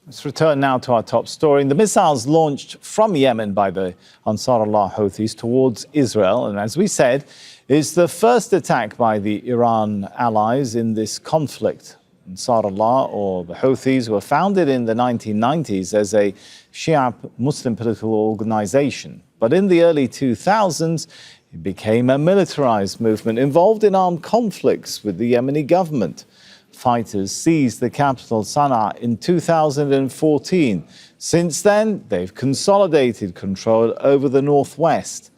Let's return now to our top story. The missiles launched from Yemen by the Ansarullah Houthis towards Israel, and as we said, is the first attack by the Iran allies in this conflict. Ansarullah, or the Houthis, were founded in the 1990s as a Shia Muslim political organization. But in the early 2000s, it became a militarized movement involved in armed conflicts with the Yemeni government. Fighters seized the capital Sana'a in 2014. Since then, they've consolidated control over the northwest.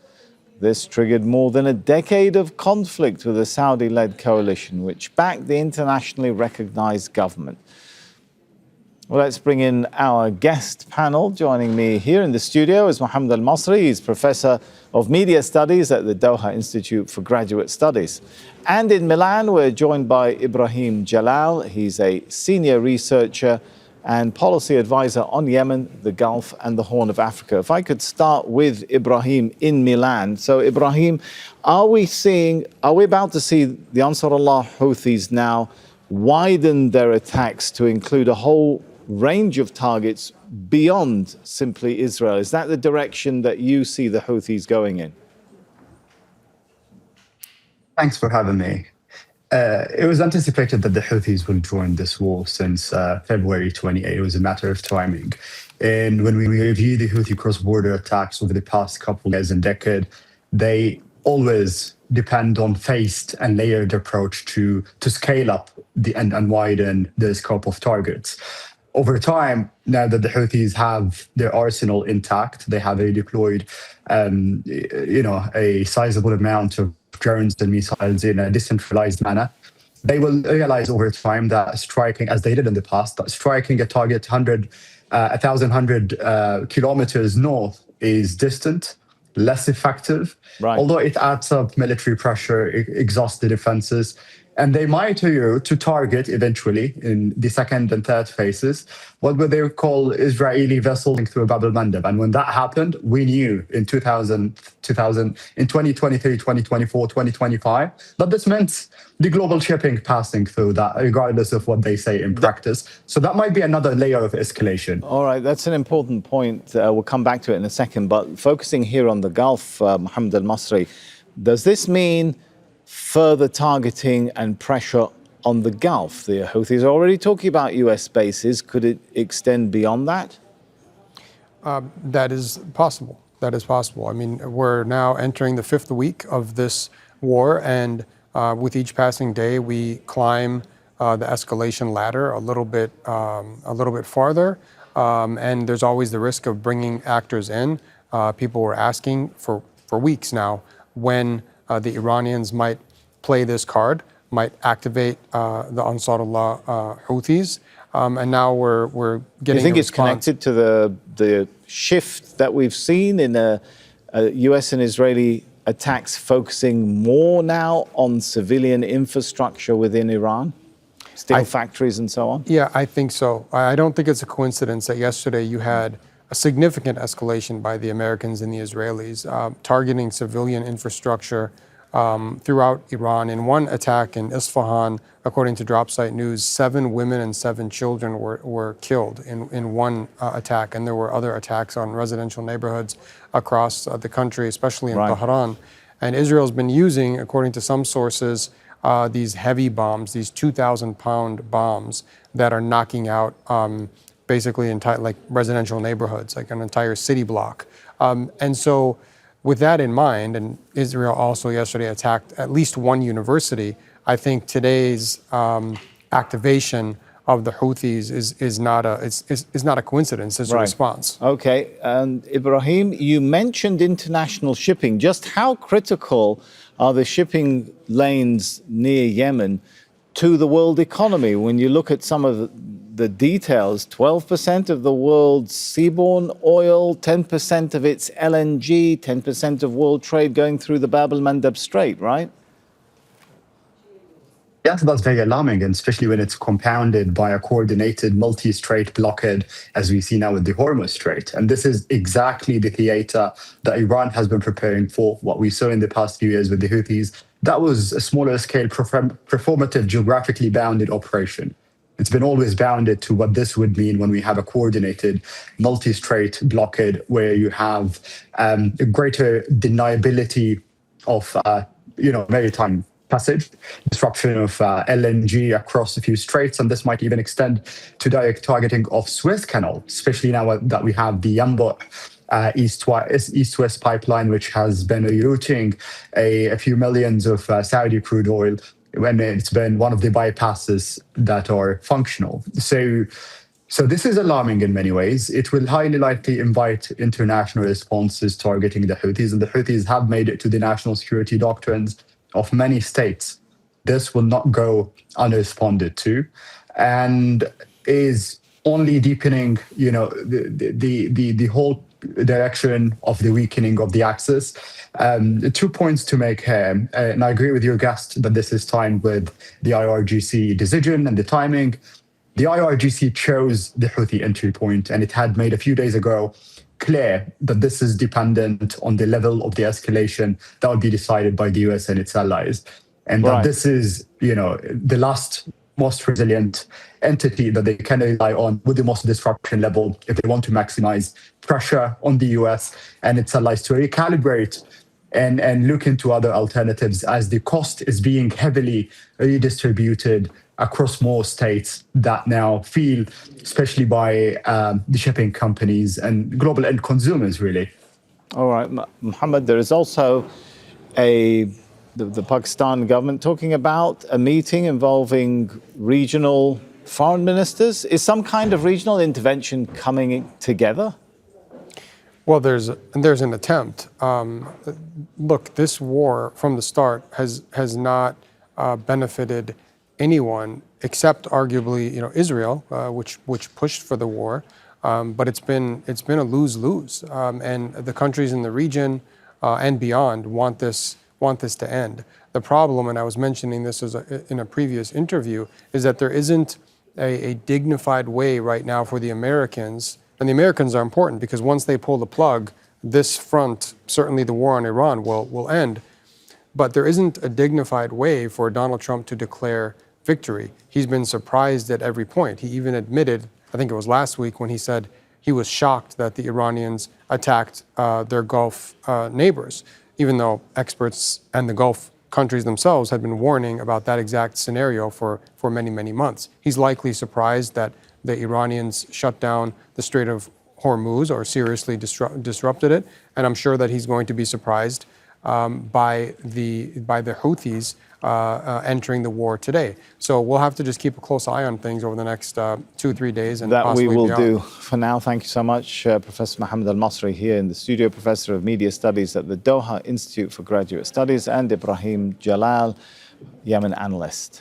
This triggered more than a decade of conflict with a Saudi-led coalition, which backed the internationally recognized government. Well, let's bring in our guest panel. Joining me here in the studio is Mohammed al-Masri. He's Professor of Media Studies at the Doha Institute for Graduate Studies. And in Milan, we're joined by Ibrahim Jalal. He's a senior researcher and policy advisor on Yemen, the Gulf and the Horn of Africa. If I could start with Ibrahim in Milan. So Ibrahim, are we about to see the Ansarullah Houthis now widen their attacks to include a whole range of targets beyond simply Israel? Is that the direction that you see the Houthis going in? Thanks for having me. It was anticipated that the Houthis will join this war since February 28. It was a matter of timing. And when we review the Houthi cross-border attacks over the past couple of years and decade, they always depend on phased and layered approach to scale up and widen the scope of targets. Over time, now that the Houthis have their arsenal intact, they have deployed, a sizable amount of drones and missiles in a decentralized manner. They will realize over time that striking, as they did in the past, that striking a target 1,100 kilometers north is distant, less effective, right, although it adds up military pressure, exhausts the defenses. And they might to target eventually in the second and third phases what would they call Israeli vessels through al-Mandab. And when that happened, we knew in 2023, 2024, 2025, that this meant the global shipping passing through that, regardless of what they say in practice. So that might be another layer of escalation. All right, that's an important point. We'll come back to it in a second. But focusing here on the Gulf, Mohammed al-Masri, does this mean further targeting and pressure on the Gulf? The Houthis are already talking about US bases. Could it extend beyond that? That is possible. That is possible. I mean, we're now entering the fifth week of this war, and with each passing day, we climb the escalation ladder a little bit farther, and there's always the risk of bringing actors in. People were asking for weeks now when the Iranians might play this card, might activate the Ansarullah Houthis, and now we're getting. Do you think it's connected to the shift that we've seen in U.S. and Israeli attacks focusing more now on civilian infrastructure within Iran, steel factories and so on? Yeah, I think so. I don't think it's a coincidence that yesterday you had a significant escalation by the Americans and the Israelis, targeting civilian infrastructure throughout Iran. In one attack in Isfahan, according to Dropsite News, 7 women and 7 children were killed in one attack, and there were other attacks on residential neighborhoods across the country, especially in Tehran. And Israel's been using, according to some sources, these heavy bombs, these 2,000-pound bombs that are knocking out basically like residential neighborhoods, like an entire city block. And so with that in mind, and Israel also yesterday attacked at least one university, I think today's activation of the Houthis is not a coincidence, it's a response. Okay, and Ibrahim, you mentioned international shipping. Just how critical are the shipping lanes near Yemen to the world economy? When you look at some of the details, 12% of the world's seaborne oil, 10% of its LNG, 10% of world trade going through the al-Mandab Strait, right? Yes, that's very alarming, and especially when it's compounded by a coordinated multi-strait blockade, as we see now with the Hormuz Strait. And this is exactly the theater that Iran has been preparing for. What we saw in the past few years with the Houthis, that was a smaller scale, performative, geographically bounded operation. It's been always bounded to what this would mean when we have a coordinated multi-strait blockade where you have a greater deniability of maritime passage, disruption of LNG across a few straits, and this might even extend to direct targeting of Suez Canal, especially now that we have the Yanbu east-west pipeline, which has been rerouting a few millions of Saudi crude oil when it's been one of the bypasses that are functional. So this is alarming in many ways. It will highly likely invite international responses targeting the Houthis, and the Houthis have made it to the national security doctrines of many states. This will not go unresponded to, and is only deepening, the whole direction of the weakening of the axis. 2 points to make here, and I agree with your guest that this is timed with the IRGC decision and the timing. The IRGC chose the Houthi entry point, and it had made a few days ago clear that this is dependent on the level of the escalation that will be decided by the US and its allies. And that this is, the last most resilient entity that they can rely on with the most disruption level if they want to maximize pressure on the US and its allies to recalibrate and look into other alternatives as the cost is being heavily redistributed across more states that now feel, especially by the shipping companies and global end consumers, really. All right, Mohammed, there is also the Pakistan government talking about a meeting involving regional foreign ministers. Is some kind of regional intervention coming together? Well, there's an attempt. Look, this war from the start has not benefited anyone except arguably, Israel, which pushed for the war. But it's been a lose-lose, and the countries in the region and beyond want this to end. The problem, and I was mentioning this in a previous interview, is that there isn't a dignified way right now for the Americans. And the Americans are important because once they pull the plug, this front, certainly the war on Iran, will end. But there isn't a dignified way for Donald Trump to declare victory. He's been surprised at every point. He even admitted, I think it was last week, when he said he was shocked that the Iranians attacked their Gulf neighbors, even though experts and the Gulf countries themselves had been warning about that exact scenario for many, many months. He's likely surprised that the Iranians shut down the Strait of Hormuz or seriously disrupted it, and I'm sure that he's going to be surprised by the Houthis entering the war today. So we'll have to just keep a close eye on things over the next 2-3 days. And that we will beyond. do. For now, thank you so much, Professor Mohammed Al-Masri here in the studio, Professor of Media Studies at the Doha Institute for Graduate Studies, and Ibrahim Jalal, Yemen analyst.